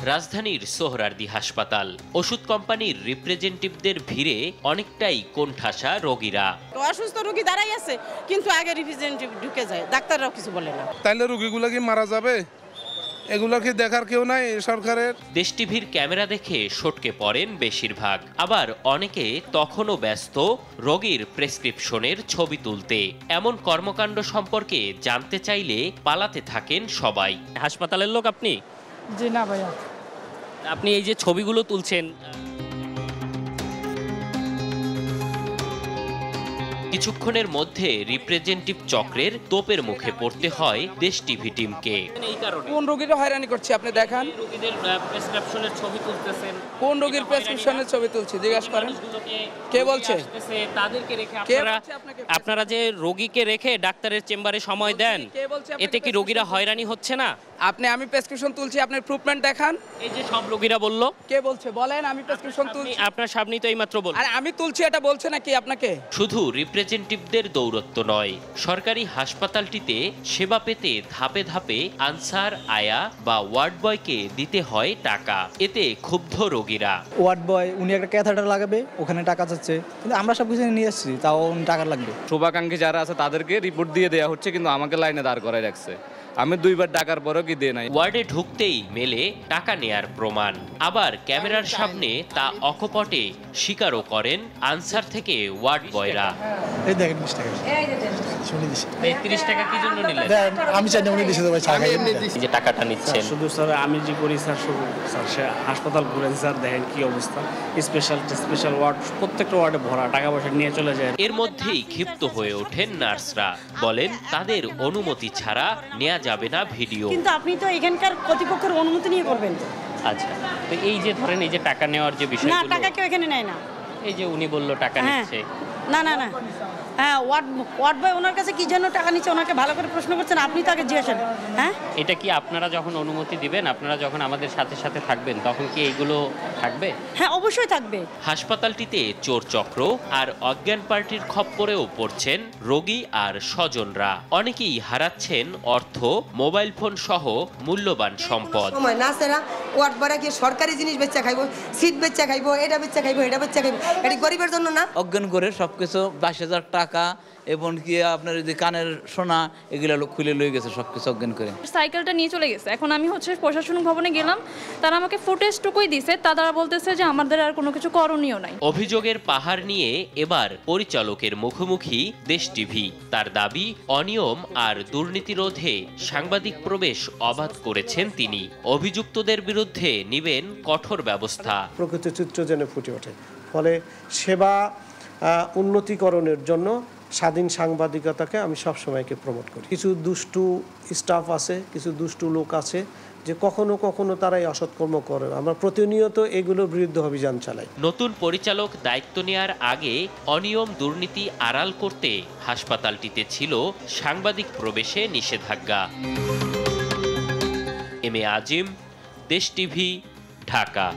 রাজধানীর সোহরাওয়ার্দী হাসপাতাল। ওষুধ কোম্পানির রিপ্রেজেন্টেটিভদের ভিড়ে অনেকটাই কোণঠাসা রোগীরা। অসুস্থ রোগী দাঁড়াই আছে, কিন্তু আগে রিপ্রেজেন্টেটিভ ঢুকে যায়, ডাক্তাররাও কিছু বলে না। তাইলে রোগীগুলো কি মারা যাবে? এগুলো কি দেখার কেউ নাই সরকারের? দেশ টিভির ক্যামেরা দেখে সটকে পড়েন বেশিরভাগ, আবার অনেকে তখনও ব্যস্ত রোগীর প্রেসক্রিপশনের ছবি তুলতে। এমন কর্মকাণ্ড সম্পর্কে জানতে চাইলে পালাতে থাকেন সবাই। হাসপাতালের লোক আপনি? জি না ভাইয়া। আপনি এই যে ছবিগুলো তুলছেন, কিছুক্ষণের মধ্যে রিপ্রেজেন্টেটিভ চক্রের তোপের মুখে পড়তে হয় দেশ টিভি টিমকে। কোন রোগীরা হয়রানি করছে আপনি দেখান। রোগীদের প্রেসক্রিপশনের ছবি তুলতেছেন। কোন রোগীর প্রেসক্রিপশনের ছবি তুলছি জিজ্ঞাসা করেন। কে বলছে? তাদেরকে রেখে আপনারা যে রোগীকে রেখে ডাক্তারের চেম্বারে সময় দেন, এতে কি রোগীরা হয়রানি হচ্ছে না? আমি প্রেসক্রিপশন তুলছি, আপনার প্রুফমেন্ট দেখান। এই যে সব রোগীরা বললো। কে বলছে বলেন? আমি প্রেসক্রিপশন তুলছি। আপনার সামনেই তো এইমাত্র বললেন। আর আমি তুলছি এটা বলছে নাকি আপনাকে? শুধু রিপ্রেজেন্টেটিভদের দৌরত্ব নয়, সরকারি হাসপাতালটিতে সেবা পেতে ধাপে ধাপে আনসার, আয়া বা ওয়ার্ড বয়কে দিতে হয় টাকা। এতে ক্ষুব্ধ রোগীরা। ওয়ার্ড বয় উনি একটা ক্যাথেটার লাগাবে, ওখানে টাকা চাচ্ছে, কিন্তু আমরা সব কিছু নিয়ে আসছি, তাও টাকা লাগবে। শুভাকাঙ্ক্ষী যারা আছে তাদেরকে রিপোর্ট দিয়ে দেওয়া হচ্ছে, কিন্তু আমাকে লাইনে দাঁড় করায় রাখছে। আমি 2 বার ডাকার পরও কি দিয়ে নাই। ওয়ার্ডে ঢুকতেই মেলে টাকা নেয়ার প্রমাণ, আবার ক্যামেরার সামনে তা অকপটে স্বীকারও করেন আনসার থেকে ওয়ার্ড বয়রা। এই দেখেন 20 টাকা শুনি দিছি। এই 30 টাকা কি জন্য নিলেন? আমি চাই না উনি দিছে, ভাই ছাড়া খাইয়ে এই যে টাকাটা নিচ্ছেন। শুধু স্যার আমি যে করি স্যার, স্যার হাসপাতাল ঘুরেছি স্যার, দেখেন কি অবস্থা। স্পেশাল ওয়ার্ড, প্রত্যেকটা ওয়ার্ডে ভরা, টাকা পয়সা নিয়ে চলে যায়। এর মধ্যেই ক্ষিপ্ত হয়ে ওঠেন নার্সরা, বলেন তাদের অনুমতি ছাড়া নেওয়া যাবে না ভিডিও। কিন্তু আপনি তো এখানকার কর্তৃপক্ষের অনুমতি নিয়ে করবেন। আচ্ছা, তো এই যে ধরেন এই যে টাকা নেওয়ার যে না, বিষয়গুলো, টাকা কেউ এখানে নেয় না। এই যে উনি বলল টাকা নিচ্ছে। না, হ্যাঁ, ওয়ার্ড বয় ওনার কাছে কি জন্য টাকা নিচ্ছে ওনাকে ভালো করে প্রশ্ন করছেন, আপনি তো আগে জিজ্ঞাসা। হ্যাঁ, এটা কি আপনারা যখন অনুমতি দিবেন, আপনারা যখন আমাদের সাথে সাথে থাকবেন, তখন কি এইগুলো থাকবে? হ্যাঁ, অবশ্যই থাকবে। হাসপাতালটিতে চোর চক্র আর অজ্ঞান পার্টির খপ্পরেও পড়ছেন রোগী আর স্বজনরা। অনেকেই হারাচ্ছেন অর্থ, মোবাইল ফোন সহ মূল্যবান সম্পদ। সময় না সেরা ওয়ার্ড বয়রা কি সরকারি জিনিস বেচা খাইবো, সিট বেচা খাইবো, এটা বেচা খাইবো, এটা বেচা খাইবো, এটা গরিবের জন্য না। অজ্ঞান করে সবকিছু 22,000 টাকা এবং কি আপনার যে কানের সোনা এগুলো খুলে লয়ে গেছে, সবকিছু অজ্ঞান করে। সাইকেলটা নিয়ে চলে গেছে। এখন আমি প্রশাসনিক ভবনে গেলাম, তারা আমাকে ফুটেজটুকুই দিছে, তারা বলতেছে যে আমাদের আর কোনো কিছু করণীয় নাই। অভিযোগের পাহাড় নিয়ে এবার পরিচালকের মুখোমুখি দেশ টিভি। তার দাবি, অনিয়ম আর দুর্নীতি রোধে সাংবাদিক প্রবেশ অবাধ করেছেন তিনি। অভিযুক্তদের বিরুদ্ধে নেবেন কঠোর ব্যবস্থা। প্রকৃত চিত্র যেন ফুটে ওঠে, ফলে সেবা উন্নতিকরণের জন্য স্বাধীন সাংবাদিকতাকে আমি সবসময়কে প্রমোট করি। কিছু দুষ্টু স্টাফ আছে, কিছু দুষ্টু লোক আছে যে কখনো কখনো তারাই অসৎকর্ম করে। আমরা প্রতিনিয়ত এগুলোর বিরুদ্ধে অভিযান চালাই। নতুন পরিচালক দায়িত্ব নেয়ার আগে অনিয়ম দুর্নীতি আড়াল করতে হাসপাতালটিতে ছিল সাংবাদিক প্রবেশে নিষেধাজ্ঞা। এম এ আজিম, দেশ টিভি, ঢাকা।